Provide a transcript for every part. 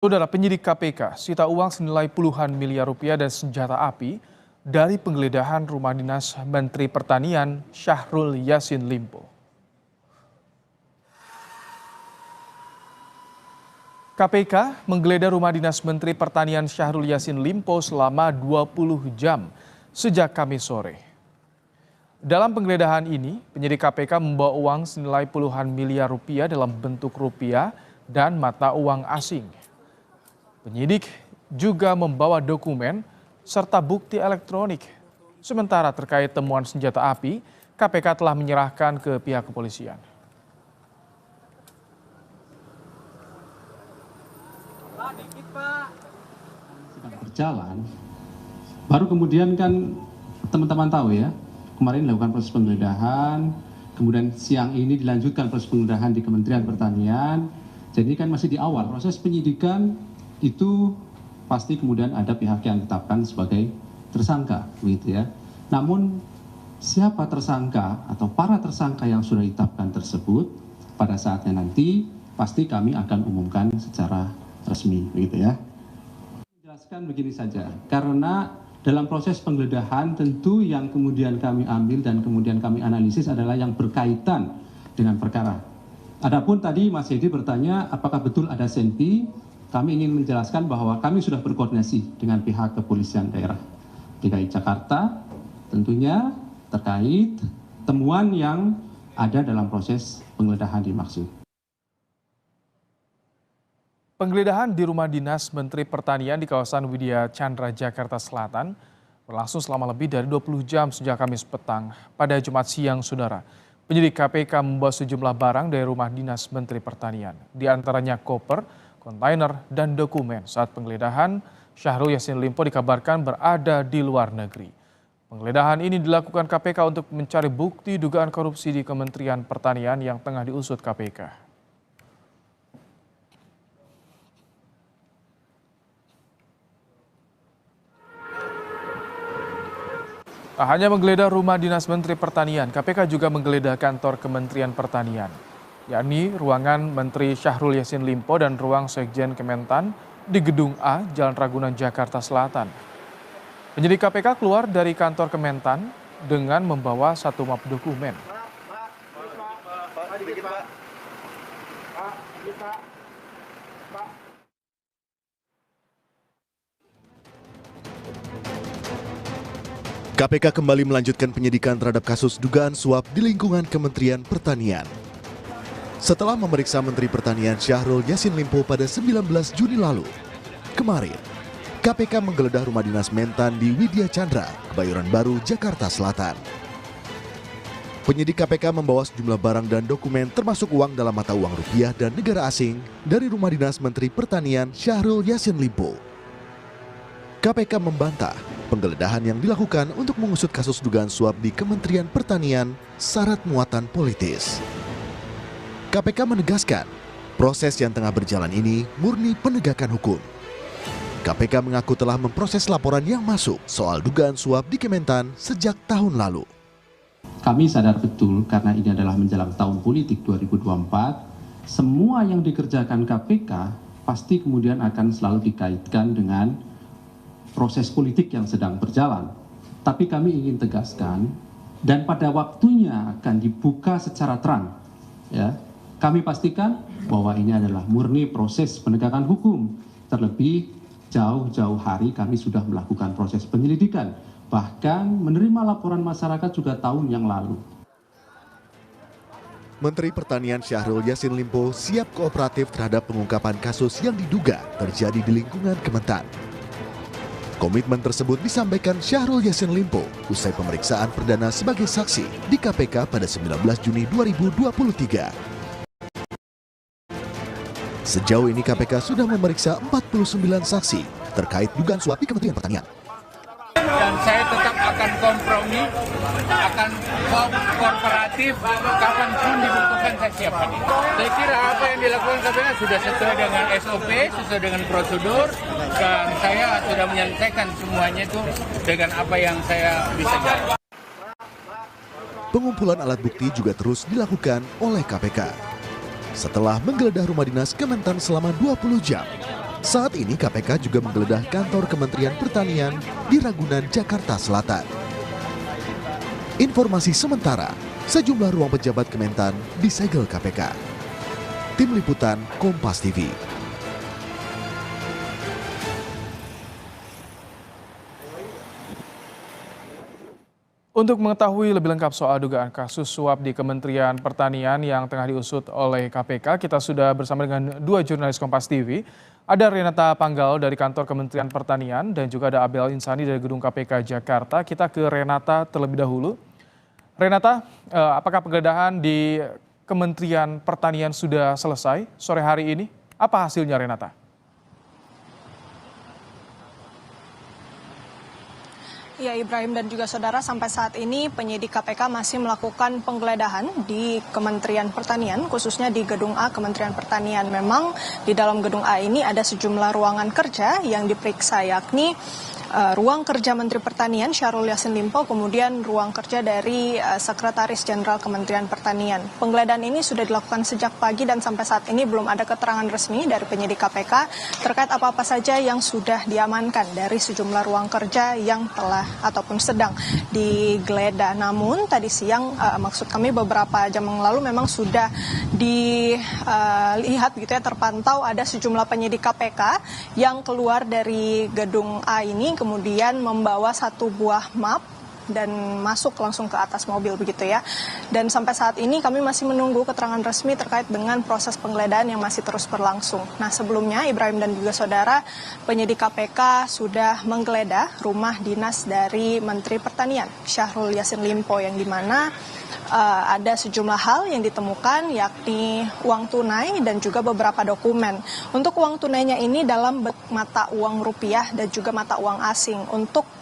Saudara, penyidik KPK sita uang senilai puluhan miliar rupiah dan senjata api dari penggeledahan rumah dinas Menteri Pertanian Syahrul Yassin Limpo. KPK menggeledah rumah dinas Menteri Pertanian Syahrul Yassin Limpo selama 20 jam sejak Kamis sore. Dalam penggeledahan ini, penyidik KPK membawa uang senilai puluhan miliar rupiah dalam bentuk rupiah dan mata uang asing. Penyidik juga membawa dokumen serta bukti elektronik. Sementara terkait temuan senjata api, KPK telah menyerahkan ke pihak kepolisian. Sedang berjalan, baru kemudian kan teman-teman tahu ya, kemarin dilakukan proses penggeledahan, kemudian siang ini dilanjutkan proses penggeledahan di Kementerian Pertanian. Jadi kan masih di awal proses penyidikan. Itu pasti kemudian ada pihak yang ditetapkan sebagai tersangka, begitu ya. Namun siapa tersangka atau para tersangka yang sudah ditetapkan tersebut pada saatnya nanti pasti kami akan umumkan secara resmi, begitu ya. Jelaskan begini saja, karena dalam proses penggeledahan tentu yang kemudian kami ambil dan kemudian kami analisis adalah yang berkaitan dengan perkara. Adapun tadi Mas Yedi bertanya apakah betul ada senpi. Kami ingin menjelaskan bahwa kami sudah berkoordinasi dengan pihak kepolisian daerah DKI Jakarta tentunya terkait temuan yang ada dalam proses penggeledahan dimaksud. Penggeledahan di rumah dinas Menteri Pertanian di kawasan Widya Chandra, Jakarta Selatan berlangsung selama lebih dari 20 jam sejak Kamis petang. Pada Jumat siang, saudara, penyidik KPK membawa sejumlah barang dari rumah dinas Menteri Pertanian, di antaranya koper, kontainer, dan dokumen. Saat penggeledahan, Syahrul Yassin Limpo dikabarkan berada di luar negeri. Penggeledahan ini dilakukan KPK untuk mencari bukti dugaan korupsi di Kementerian Pertanian yang tengah diusut KPK. Tak hanya menggeledah rumah dinas Menteri Pertanian, KPK juga menggeledah kantor Kementerian Pertanian, yakni ruangan Menteri Syahrul Yassin Limpo dan ruang Sekjen Kementan di Gedung A, Jalan Ragunan, Jakarta Selatan. Penyidik KPK keluar dari kantor Kementan dengan membawa satu map dokumen. KPK kembali melanjutkan penyidikan terhadap kasus dugaan suap di lingkungan Kementerian Pertanian. Setelah memeriksa Menteri Pertanian Syahrul Yassin Limpo pada 19 Juni lalu, kemarin KPK menggeledah rumah dinas Mentan di Widya Chandra, Kebayoran Baru, Jakarta Selatan. Penyidik KPK membawa sejumlah barang dan dokumen termasuk uang dalam mata uang rupiah dan negara asing dari rumah dinas Menteri Pertanian Syahrul Yassin Limpo. KPK membantah penggeledahan yang dilakukan untuk mengusut kasus dugaan suap di Kementerian Pertanian syarat muatan politis. KPK menegaskan, proses yang tengah berjalan ini murni penegakan hukum. KPK mengaku telah memproses laporan yang masuk soal dugaan suap di Kementan sejak tahun lalu. Kami sadar betul karena ini adalah menjelang tahun politik 2024, semua yang dikerjakan KPK pasti kemudian akan selalu dikaitkan dengan proses politik yang sedang berjalan. Tapi kami ingin tegaskan, dan pada waktunya akan dibuka secara terang, ya. Kami pastikan bahwa ini adalah murni proses penegakan hukum. Terlebih jauh-jauh hari kami sudah melakukan proses penyelidikan. Bahkan menerima laporan masyarakat juga tahun yang lalu. Menteri Pertanian Syahrul Yassin Limpo siap kooperatif terhadap pengungkapan kasus yang diduga terjadi di lingkungan Kementan. Komitmen tersebut disampaikan Syahrul Yassin Limpo usai pemeriksaan perdana sebagai saksi di KPK pada 19 Juni 2023. Sejauh ini KPK sudah memeriksa 49 saksi terkait dugaan suap di Kementerian Pertanian. Dan saya tetap akan kompromi, akan kooperatif, kapanpun dibutuhkan saya siap hadir. Saya kira apa yang dilakukan KPK sudah sesuai dengan SOP, sesuai dengan prosedur, dan saya sudah menyelesaikan semuanya itu dengan apa yang saya bisa jawab. Pengumpulan alat bukti juga terus dilakukan oleh KPK. Setelah menggeledah rumah dinas Kementan selama 20 jam, Saat ini KPK juga menggeledah kantor Kementerian Pertanian di Ragunan, Jakarta Selatan. Informasi sementara, sejumlah ruang pejabat Kementan disegel KPK. Tim Liputan Kompas TV. Untuk mengetahui lebih lengkap soal dugaan kasus suap di Kementerian Pertanian yang tengah diusut oleh KPK, kita sudah bersama dengan dua jurnalis Kompas TV. Ada Renata Panggal dari kantor Kementerian Pertanian dan juga ada Abel Insani dari gedung KPK Jakarta. Kita ke Renata terlebih dahulu. Renata, apakah penggeledahan di Kementerian Pertanian sudah selesai sore hari ini? Apa hasilnya, Renata? Ya, Ibrahim dan juga saudara, sampai saat ini penyidik KPK masih melakukan penggeledahan di Kementerian Pertanian, khususnya di Gedung A Kementerian Pertanian. Memang di dalam Gedung A ini ada sejumlah ruangan kerja yang diperiksa, yakni ruang kerja Menteri Pertanian Syahrul Yassin Limpo, kemudian ruang kerja dari Sekretaris Jenderal Kementerian Pertanian. Penggeledahan ini sudah dilakukan sejak pagi dan sampai saat ini belum ada keterangan resmi dari penyidik KPK terkait apa-apa saja yang sudah diamankan dari sejumlah ruang kerja yang telah ataupun sedang digeledah. Namun tadi siang, maksud kami beberapa jam yang lalu memang sudah dilihat gitu ya, terpantau ada sejumlah penyidik KPK yang keluar dari Gedung A ini, kemudian membawa satu buah map dan masuk langsung ke atas mobil begitu ya. Dan sampai saat ini kami masih menunggu keterangan resmi terkait dengan proses penggeledahan yang masih terus berlangsung. Nah, sebelumnya Ibrahim dan juga saudara, penyidik KPK sudah menggeledah rumah dinas dari Menteri Pertanian Syahrul Yassin Limpo, yang dimana ada sejumlah hal yang ditemukan, yakni uang tunai dan juga beberapa dokumen. Untuk uang tunainya ini dalam mata uang rupiah dan juga mata uang asing. Untuk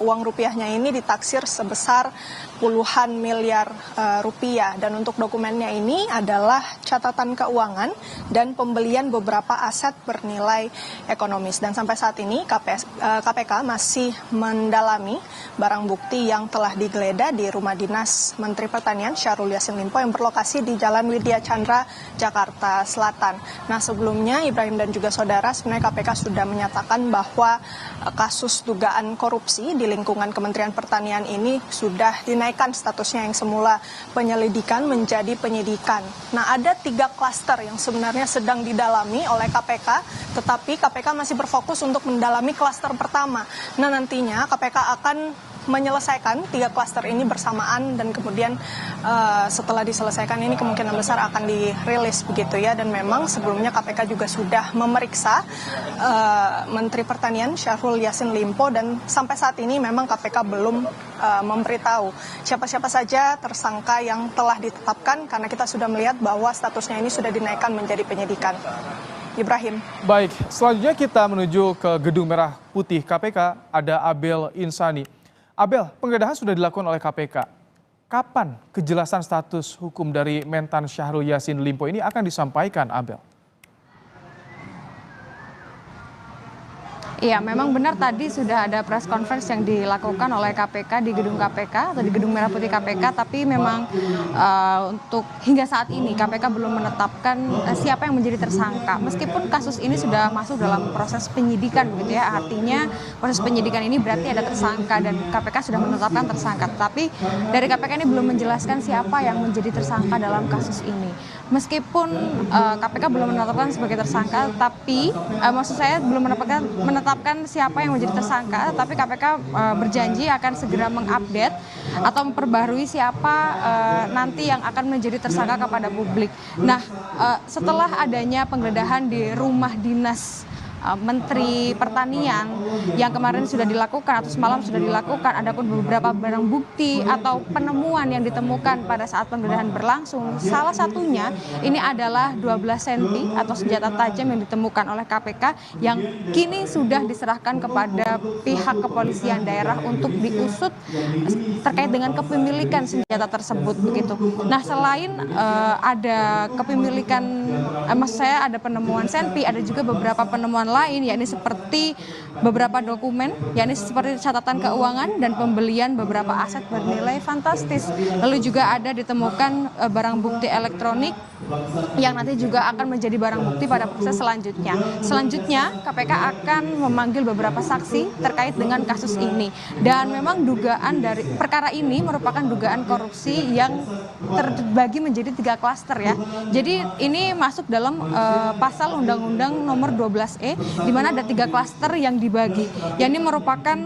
uang rupiahnya ini ditaksir sebesar puluhan miliar rupiah, dan untuk dokumennya ini adalah catatan keuangan dan pembelian beberapa aset bernilai ekonomis. Dan sampai saat ini KPK masih mendalami barang bukti yang telah digeledah di rumah dinas Menteri Pertanian Syahrul Yassin Limpo yang berlokasi di Jalan Widya Chandra, Jakarta Selatan. Nah, sebelumnya Ibrahim dan juga saudara, sebenarnya KPK sudah menyatakan bahwa kasus dugaan korupsi di lingkungan Kementerian Pertanian ini sudah dinaikkan statusnya yang semula penyelidikan menjadi penyidikan. Nah, ada 3 klaster yang sebenarnya sedang didalami oleh KPK, tetapi KPK masih berfokus untuk mendalami klaster pertama. Nah, nantinya KPK akan menyelesaikan 3 klaster ini bersamaan, dan kemudian setelah diselesaikan ini kemungkinan besar akan dirilis begitu ya. Dan memang sebelumnya KPK juga sudah memeriksa Menteri Pertanian Syahrul Yassin Limpo, dan sampai saat ini memang KPK belum memberitahu siapa-siapa saja tersangka yang telah ditetapkan, karena kita sudah melihat bahwa statusnya ini sudah dinaikkan menjadi penyidikan. Ibrahim. Baik, selanjutnya kita menuju ke Gedung Merah Putih KPK, ada Abel Insani. Abel, penggeledahan sudah dilakukan oleh KPK. Kapan kejelasan status hukum dari Mentan Syahrul Yassin Limpo ini akan disampaikan, Abel? Iya, memang benar tadi sudah ada press conference yang dilakukan oleh KPK di gedung KPK atau di Gedung Merah Putih KPK, tapi memang untuk hingga saat ini KPK belum menetapkan siapa yang menjadi tersangka. Meskipun kasus ini sudah masuk dalam proses penyidikan begitu ya, artinya proses penyidikan ini berarti ada tersangka dan KPK sudah menetapkan tersangka. Tapi dari KPK ini belum menjelaskan siapa yang menjadi tersangka dalam kasus ini. Meskipun KPK belum menetapkan sebagai tersangka, tapi maksud saya belum menetapkan siapa yang menjadi tersangka, tapi KPK berjanji akan segera mengupdate atau memperbarui siapa nanti yang akan menjadi tersangka kepada publik. Nah, setelah adanya penggeledahan di rumah dinas Menteri Pertanian yang kemarin sudah dilakukan atau semalam sudah dilakukan, adapun beberapa barang bukti atau penemuan yang ditemukan pada saat penggeledahan berlangsung. Salah satunya ini adalah 12 cm atau senjata tajam yang ditemukan oleh KPK yang kini sudah diserahkan kepada pihak kepolisian daerah untuk diusut terkait dengan kepemilikan senjata tersebut begitu. Nah, selain ada kepemilikan, maksud saya ada penemuan senpi, ada juga beberapa penemuan lain, yakni seperti beberapa dokumen, yakni seperti catatan keuangan dan pembelian beberapa aset bernilai fantastis. Lalu juga ada ditemukan barang bukti elektronik yang nanti juga akan menjadi barang bukti pada proses selanjutnya. Selanjutnya, KPK akan memanggil beberapa saksi terkait dengan kasus ini. Dan memang dugaan dari perkara ini merupakan dugaan korupsi yang terbagi menjadi 3 klaster ya. Jadi ini masuk dalam pasal Undang-Undang nomor 12E, di mana ada 3 klaster yang dibagi. Yang ini merupakan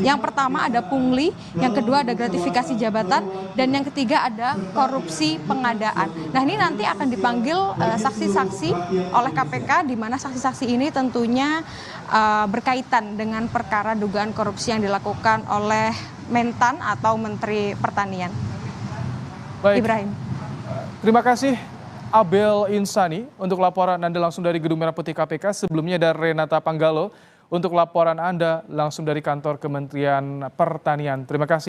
yang pertama ada pungli, yang kedua ada gratifikasi jabatan, dan yang ketiga ada korupsi pengadaan. Nah ini nanti akan dipanggil saksi-saksi oleh KPK, di mana saksi-saksi ini tentunya berkaitan dengan perkara dugaan korupsi yang dilakukan oleh Mentan atau Menteri Pertanian. Baik. Ibrahim. Terima kasih Abel Insani untuk laporan Anda langsung dari Gedung Merah Putih KPK. Sebelumnya ada Renata Panggalo untuk laporan Anda langsung dari kantor Kementerian Pertanian. Terima kasih.